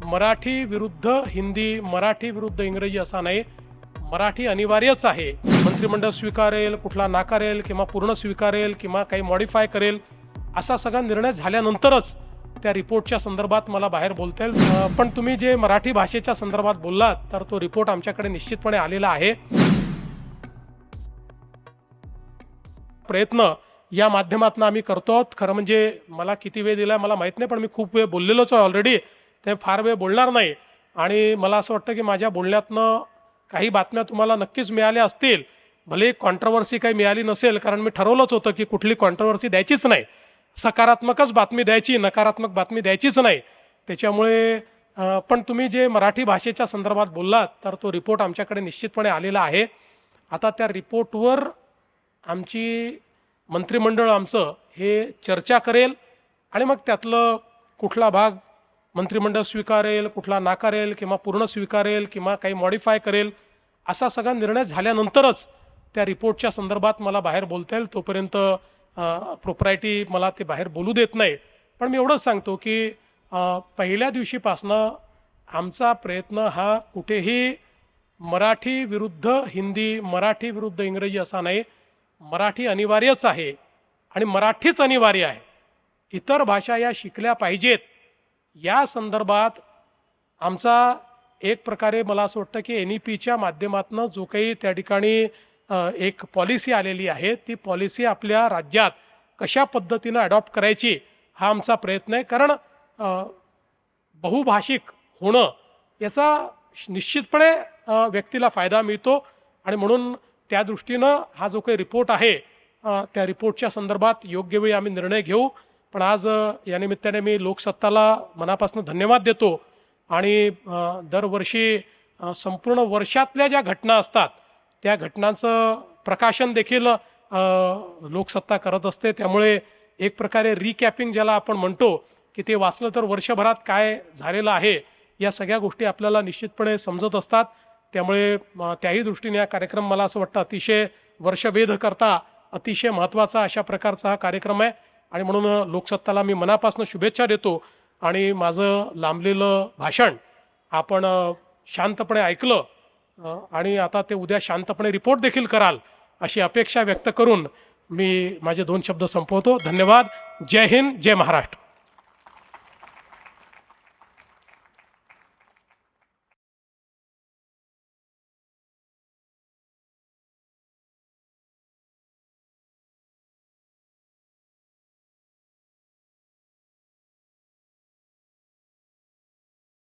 मराठी विरुद्ध हिंदी, मराठी विरुद्ध इंग्रजी असा नाही, मराठी अनिवार्यच आहे. मंत्रिमंडळ स्वीकारेल, कुठला नाकारेल किंवा पूर्ण स्वीकारेल किंवा काही मॉडिफाय करेल असा सगळा निर्णय झाल्यानंतरच त्या रिपोर्टच्या संदर्भात मला बाहेर बोलता येईल. पण तुम्ही जे मराठी भाषेच्या संदर्भात बोललात तर तो रिपोर्ट आमच्याकडे निश्चितपणे आलेला आहे. प्रयत्न या माध्यमातून आम्ही करतो. खरं म्हणजे मला किती वेळ दिला मला माहीत नाही, पण मी खूप वेळ बोललेलोच आहे ऑलरेडी, ते फार वेळ बोलणार नाही. आणि मला असं वाटतं की माझ्या बोलण्यातनं काही बातम्या तुम्हाला नक्कीच मिळाल्या असतील, भले कॉन्ट्रोवर्सी काही मिळाली नसेल, कारण मी ठरवलंच होतं की कुठली कॉन्ट्रोवर्सी द्यायचीच नाही, सकारात्मकच बातमी द्यायची, नकारात्मक बातमी द्यायचीच नाही. त्याच्यामुळे पण तुम्ही जे मराठी भाषेच्या संदर्भात बोललात तर तो रिपोर्ट आमच्याकडे निश्चितपणे आलेला आहे. आता त्या रिपोर्टवर आमची मंत्रिमंडळ आमचं हे चर्चा करेल आणि मग त्यातलं कुठला भाग मंत्रिमंडळ स्वीकारेल, कुठला नाकारेल किंवा पूर्ण स्वीकारेल किंवा काही मॉडिफाय करेल असा सगळा निर्णय झाल्यानंतरच त्या रिपोर्टच्या संदर्भात मला बाहेर बोलता येईल. तोपर्यंत प्रोप्रायटी मला ते बाहेर बोलू देत नाही. पण मी एवढंच सांगतो की पहिल्या दिवशीपासनं आमचा प्रयत्न हा कुठेही मराठी विरुद्ध हिंदी, मराठी विरुद्ध इंग्रजी असा नाही, मराठी अनिवार्यच आहे आणि मराठीच अनिवार्य आहे. इतर भाषा या शिकल्या पाहिजेत या संदर्भात आमचा एक प्रकारे मला असं वाटतं की NEPच्या माध्यमातून जो काही त्या ठिकाणी एक पॉलिसी आलेली आहे, ती पॉलिसी आपल्या राज्यात कशा पद्धतीनं अडॉप्ट करायची हा आमचा प्रयत्न आहे. कारण बहुभाषिक होणं याचा निश्चितपणे व्यक्तीला फायदा मिळतो आणि म्हणून त्या दृष्टीनं हा जो काही रिपोर्ट आहे त्या रिपोर्टच्या संदर्भात योग्य वेळी आम्ही निर्णय घेऊ. पण आज या निमित्ताने मी लोकसत्ताला मनापासून धन्यवाद देतो आणि दरवर्षी संपूर्ण वर्षातल्या ज्या घटना असतात त्या घटनांचं प्रकाशन देखील लोकसत्ता करत असते. त्यामुळे एक प्रकारे रिकॅपिंग ज्याला आपण म्हणतो की ते वाचलं तर वर्षभरात काय झालेलं आहे या सगळ्या गोष्टी आपल्याला निश्चितपणे समजत असतात. त्यामुळे त्याही दृष्टीने हा कार्यक्रम मला असं वाटतं अतिशय वर्षवेध करता अतिशय महत्त्वाचा अशा प्रकारचा हा कार्यक्रम आहे आणि म्हणून लोकसत्ताला मी मनापासून शुभेच्छा देतो. आणि माझं लांबलेलं भाषण आपण शांतपणे ऐकलं आणि आता ते उद्या शांतपणे रिपोर्ट देखील कराल अशी अपेक्षा व्यक्त करून मी माझे 2 शब्द संपवतो. धन्यवाद. जय हिंद, जय महाराष्ट्र.